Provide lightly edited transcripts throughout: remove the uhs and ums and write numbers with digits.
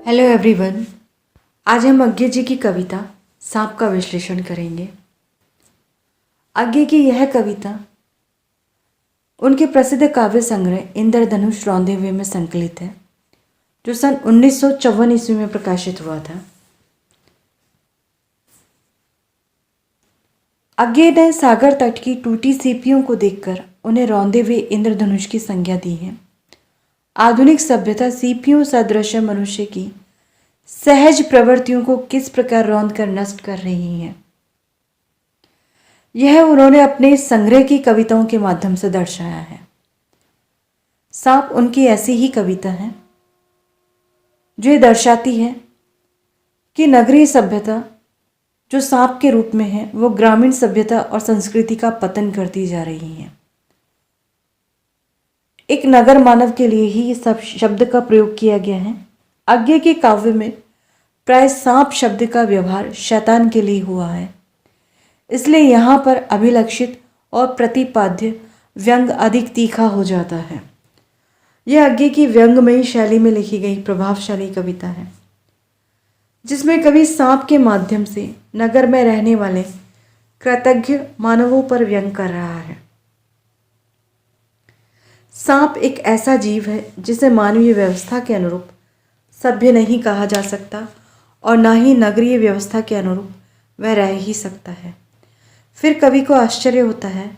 Hello everyone. आज हम अज्ञे जी की कविता सांप का विश्लेषण करेंगे। अज्ञे की यह कविता उनके प्रसिद्ध काव्य संग्रह इंद्रधनुष रौंदे हुए में संकलित है, जो सन 1954 ईस्वी में प्रकाशित हुआ था। अज्ञे ने सागर तट की टूटी सीपियों को देखकर उन्हें रौंदे हुए इंद्रधनुष की संज्ञा दी है। आधुनिक सभ्यता सीपियों सदृश मनुष्य की सहज प्रवृत्तियों को किस प्रकार रौंद कर नष्ट कर रही है, यह उन्होंने अपने इस संग्रह की कविताओं के माध्यम से दर्शाया है। सांप उनकी ऐसी ही कविता है जो ये दर्शाती है कि नगरीय सभ्यता जो सांप के रूप में है, वो ग्रामीण सभ्यता और संस्कृति का पतन करती जा रही है। एक नगर मानव के लिए ही इस शब्द का प्रयोग किया गया है। अज्ञे के काव्य में प्राय सांप शब्द का व्यवहार शैतान के लिए हुआ है, इसलिए यहाँ पर अभिलक्षित और प्रतिपाद्य व्यंग अधिक तीखा हो जाता है। यह अज्ञे की व्यंगमयी शैली में लिखी गई प्रभावशाली कविता है, जिसमें कवि सांप के माध्यम से नगर में रहने वाले कृतज्ञ मानवों पर व्यंग कर रहा है। सांप एक ऐसा जीव है जिसे मानवीय व्यवस्था के अनुरूप सभ्य नहीं कहा जा सकता और ना ही नगरीय व्यवस्था के अनुरूप वह रह ही सकता है। फिर कवि को आश्चर्य होता है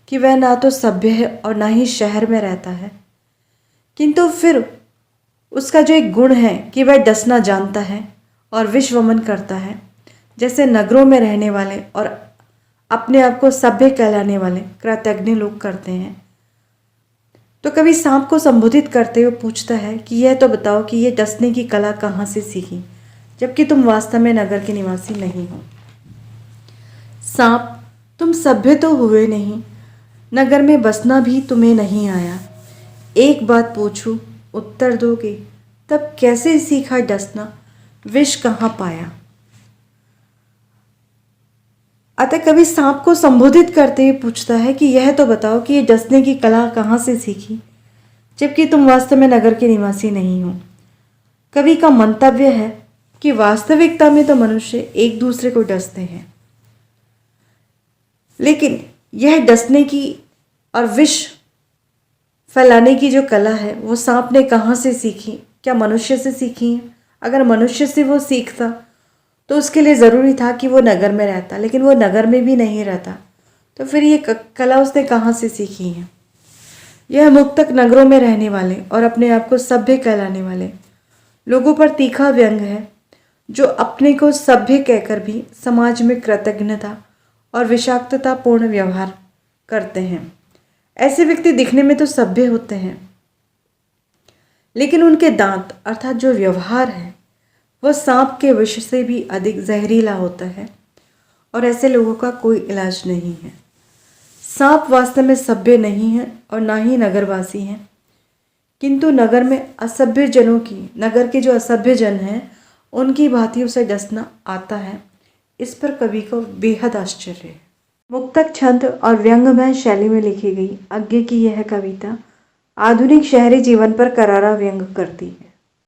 कि वह ना तो सभ्य है और ना ही शहर में रहता है, किंतु फिर उसका जो एक गुण है कि वह डसना जानता है और विश्वमन करता है, जैसे नगरों में रहने वाले और अपने आप को सभ्य कहलाने वाले कृतज्ञ लोग करते हैं। तो कवि सांप को संबोधित करते हुए पूछता है कि यह तो बताओ कि यह डसने की कला कहाँ से सीखी, जबकि तुम वास्तव में नगर के निवासी नहीं हो। सांप, तुम सभ्य तो हुए नहीं, नगर में बसना भी तुम्हें नहीं आया। एक बात पूछूं, उत्तर दोगे? तब कैसे सीखा डसना, विष कहाँ पाया? अतः कवि सांप को संबोधित करते हुए पूछता है कि यह तो बताओ कि ये डसने की कला कहाँ से सीखी, जबकि तुम वास्तव में नगर के निवासी नहीं हो। कवि का मंतव्य है कि वास्तविकता में तो मनुष्य एक दूसरे को डसते हैं, लेकिन यह डसने की और विष फैलाने की जो कला है वो सांप ने कहाँ से सीखी? क्या मनुष्य से सीखी है? अगर मनुष्य से वो सीखता तो उसके लिए ज़रूरी था कि वो नगर में रहता, लेकिन वो नगर में भी नहीं रहता, तो फिर ये कला उसने कहाँ से सीखी है? यह मुक्तक नगरों में रहने वाले और अपने आप को सभ्य कहलाने वाले लोगों पर तीखा व्यंग है, जो अपने को सभ्य कहकर भी समाज में कृतज्ञता और विषाक्ततापूर्ण व्यवहार करते हैं। ऐसे व्यक्ति दिखने में तो सभ्य होते हैं, लेकिन उनके दांत अर्थात जो व्यवहार है वह सांप के विष से भी अधिक जहरीला होता है, और ऐसे लोगों का कोई इलाज नहीं है। सांप वास्तव में सभ्य नहीं है और ना ही नगरवासी हैं, किंतु नगर में असभ्य जनों की, नगर के जो असभ्य जन हैं उनकी भांति उसे डसना आता है। इस पर कवि को बेहद आश्चर्य है। मुक्तक छंद और व्यंगमय शैली में लिखी गई अज्ञे की यह कविता आधुनिक शहरी जीवन पर करारा व्यंग करती है।